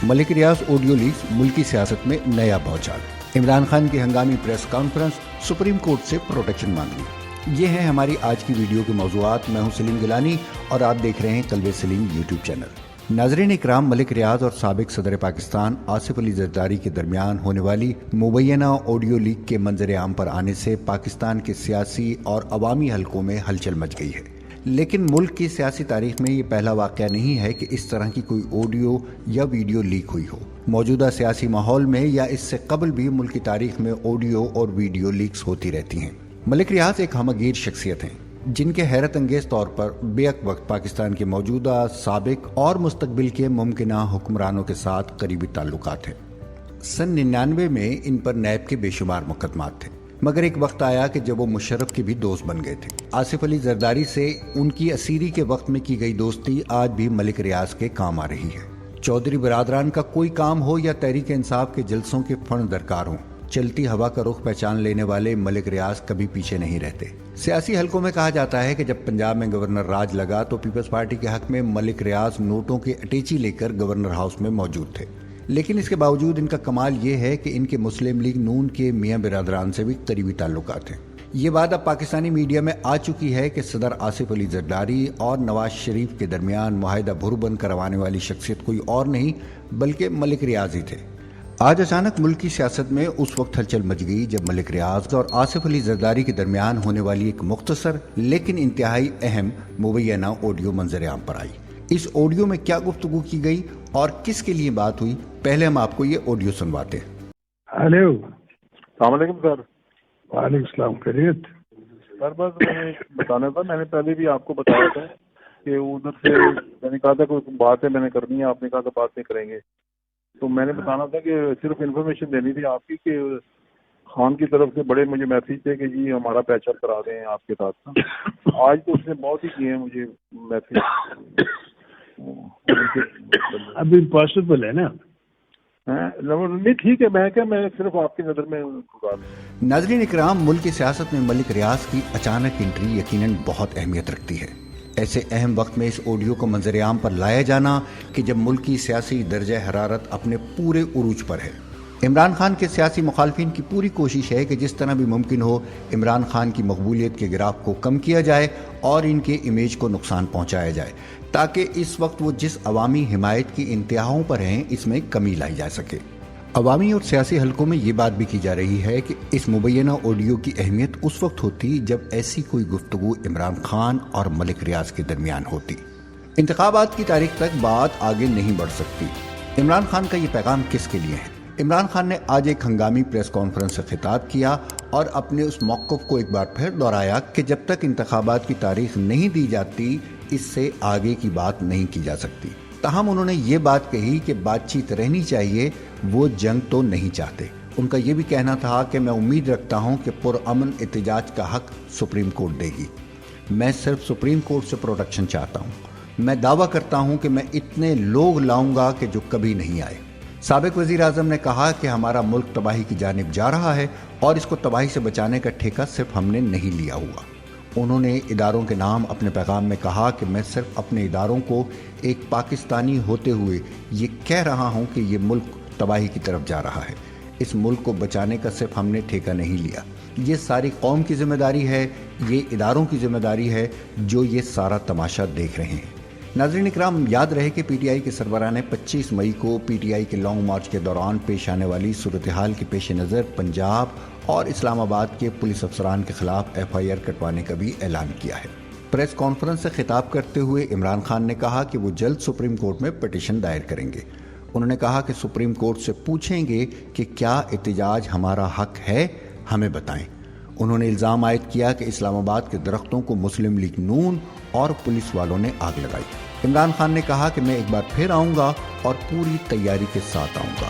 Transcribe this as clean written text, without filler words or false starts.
ملک ریاض audio leaks ملکی سیاست میں نیا بھونچال، عمران خان کی ہنگامی پریس کانفرنس، سپریم کورٹ سے پروٹیکشن مانگ لی۔ یہ ہیں ہماری آج کی ویڈیو کے موضوعات۔ میں ہوں سلیم گیلانی اور آپ دیکھ رہے ہیں قلب سلیم یوٹیوب چینل۔ ناظرین اکرام، ملک ریاض اور سابق صدر پاکستان آصف علی زرداری کے درمیان ہونے والی مبینہ آڈیو لیک کے منظر عام پر آنے سے پاکستان کے سیاسی اور عوامی حلقوں میں ہلچل مچ گئی ہے، لیکن ملک کی سیاسی تاریخ میں یہ پہلا واقعہ نہیں ہے کہ اس طرح کی کوئی آڈیو یا ویڈیو لیک ہوئی ہو۔ موجودہ سیاسی ماحول میں یا اس سے قبل بھی ملک کی تاریخ میں آڈیو اور ویڈیو لیکس ہوتی رہتی ہیں۔ ملک ریاض ایک ہمہ گیر شخصیت ہیں جن کے حیرت انگیز طور پر بیک وقت پاکستان کے موجودہ، سابق اور مستقبل کے ممکنہ حکمرانوں کے ساتھ قریبی تعلقات ہیں۔ سن 99 میں ان پر نیب کے بے شمار مقدمات تھے، مگر ایک وقت آیا کہ جب وہ مشرف کے بھی دوست بن گئے تھے۔ آصف علی زرداری سے ان کی اسیری کے وقت میں کی گئی دوستی آج بھی ملک ریاض کے کام آ رہی ہے۔ چودھری برادران کا کوئی کام ہو یا تحریک انصاف کے جلسوں کے فنڈ درکار ہوں، چلتی ہوا کا رخ پہچان لینے والے ملک ریاض کبھی پیچھے نہیں رہتے۔ سیاسی حلقوں میں کہا جاتا ہے کہ جب پنجاب میں گورنر راج لگا تو پیپلز پارٹی کے حق میں ملک ریاض نوٹوں کی اٹیچی لے کر گورنر ہاؤس میں موجود تھے، لیکن اس کے باوجود ان کا کمال یہ ہے کہ ان کے مسلم لیگ نون کے میاں برادران سے بھی قریبی تعلقات ہیں۔ یہ بات اب پاکستانی میڈیا میں آ چکی ہے کہ صدر آصف علی زرداری اور نواز شریف کے درمیان معاہدہ بھر بن کروانے والی شخصیت کوئی اور نہیں بلکہ ملک ریاض ہی تھے۔ آج اچانک ملک کی سیاست میں اس وقت ہلچل مچ گئی جب ملک ریاض اور آصف علی زرداری کے درمیان ہونے والی ایک مختصر لیکن انتہائی اہم مبینہ آڈیو منظر عام پر آئی۔ اس آڈیو میں کیا گفتگو کی گئی اور کس کے لیے بات ہوئی، پہلے ہم آپ کو یہ آڈیو سنواتے ہیں۔ ہیلو، السلام علیکم سر۔ وعلیکم السلام، خیریت؟ سر بس میں بتانا تھا، میں نے پہلے بھی آپ کو بتایا تھا کہ ادھر سے میں نے کہا تھا کوئی بات ہے میں نے کرنی ہے، آپ نے کہا تھا بات نہیں کریں گے، تو میں نے بتانا تھا کہ صرف انفارمیشن دینی تھی آپ کی کہ خان کی طرف سے بڑے مجھے میسیج تھے کہ جی ہمارا پیچ اپ کرا دیں آپ کے ساتھ۔ آج تو اس نے بہت ہی کیے ہیں مجھے میسیج۔ اب امپاسبل ہے نا؟ نہیں ٹھیک ہے، میں صرف آپ کی نظر میں۔ ناظرین اکرام، ملک کی سیاست میں ملک ریاض کی اچانک انٹری یقیناً بہت اہمیت رکھتی ہے۔ ایسے اہم وقت میں اس آڈیو کو منظر عام پر لایا جانا کہ جب ملک کی سیاسی درجہ حرارت اپنے پورے عروج پر ہے۔ عمران خان کے سیاسی مخالفین کی پوری کوشش ہے کہ جس طرح بھی ممکن ہو عمران خان کی مقبولیت کے گراف کو کم کیا جائے اور ان کے امیج کو نقصان پہنچایا جائے، تاکہ اس وقت وہ جس عوامی حمایت کی انتہاؤں پر ہیں اس میں کمی لائی جا سکے۔ عوامی اور سیاسی حلقوں میں یہ بات بھی کی جا رہی ہے کہ اس مبینہ آڈیو کی اہمیت اس وقت ہوتی جب ایسی کوئی گفتگو عمران خان اور ملک ریاض کے درمیان ہوتی۔ انتخابات کی تاریخ تک بات آگے نہیں بڑھ سکتی۔ عمران خان کا یہ پیغام کس کے لیے ہے؟ عمران خان نے آج ایک ہنگامی پریس کانفرنس سے خطاب کیا اور اپنے اس موقف کو ایک بار پھر دہرایا کہ جب تک انتخابات کی تاریخ نہیں دی جاتی اس سے آگے کی بات نہیں کی جا سکتی۔ تاہم انہوں نے یہ بات کہی کہ بات چیت رہنی چاہیے، وہ جنگ تو نہیں چاہتے۔ ان کا یہ بھی کہنا تھا کہ میں امید رکھتا ہوں کہ پرامن احتجاج کا حق سپریم کورٹ دے گی۔ میں صرف سپریم کورٹ سے پروٹیکشن چاہتا ہوں۔ میں دعویٰ کرتا ہوں کہ میں اتنے لوگ لاؤں گا کہ جو کبھی نہیں آئے۔ سابق وزیر اعظم نے کہا کہ ہمارا ملک تباہی کی جانب جا رہا ہے اور اس کو تباہی سے بچانے کا ٹھیکہ صرف ہم نے نہیں لیا ہوا۔ انہوں نے اداروں کے نام اپنے پیغام میں کہا کہ میں صرف اپنے اداروں کو ایک پاکستانی ہوتے ہوئے یہ کہہ رہا ہوں کہ یہ ملک تباہی کی طرف جا رہا ہے۔ اس ملک کو بچانے کا صرف ہم نے ٹھیکہ نہیں لیا، یہ ساری قوم کی ذمہ داری ہے، یہ اداروں کی ذمہ داری ہے جو یہ سارا تماشا دیکھ رہے ہیں۔ ناظرین اکرام، یاد رہے کہ پی ٹی آئی کے سربراہ نے 25 مئی کو پی ٹی آئی کے لانگ مارچ کے دوران پیش آنے والی صورتحال کے پیش نظر پنجاب اور اسلام آباد کے پولیس افسران کے خلاف ایف آئی آر کٹوانے کا بھی اعلان کیا ہے۔ پریس کانفرنس سے خطاب کرتے ہوئے عمران خان نے کہا کہ وہ جلد سپریم کورٹ میں پٹیشن دائر کریں گے۔ انہوں نے کہا کہ سپریم کورٹ سے پوچھیں گے کہ کیا احتجاج ہمارا حق ہے، ہمیں بتائیں۔ انہوں نے الزام عائد کیا کہ اسلام آباد کے درختوں کو مسلم لیگ نون اور پولیس والوں نے آگ لگائی۔ عمران خان نے کہا کہ میں ایک بار پھر آؤں گا اور پوری تیاری کے ساتھ آؤں گا۔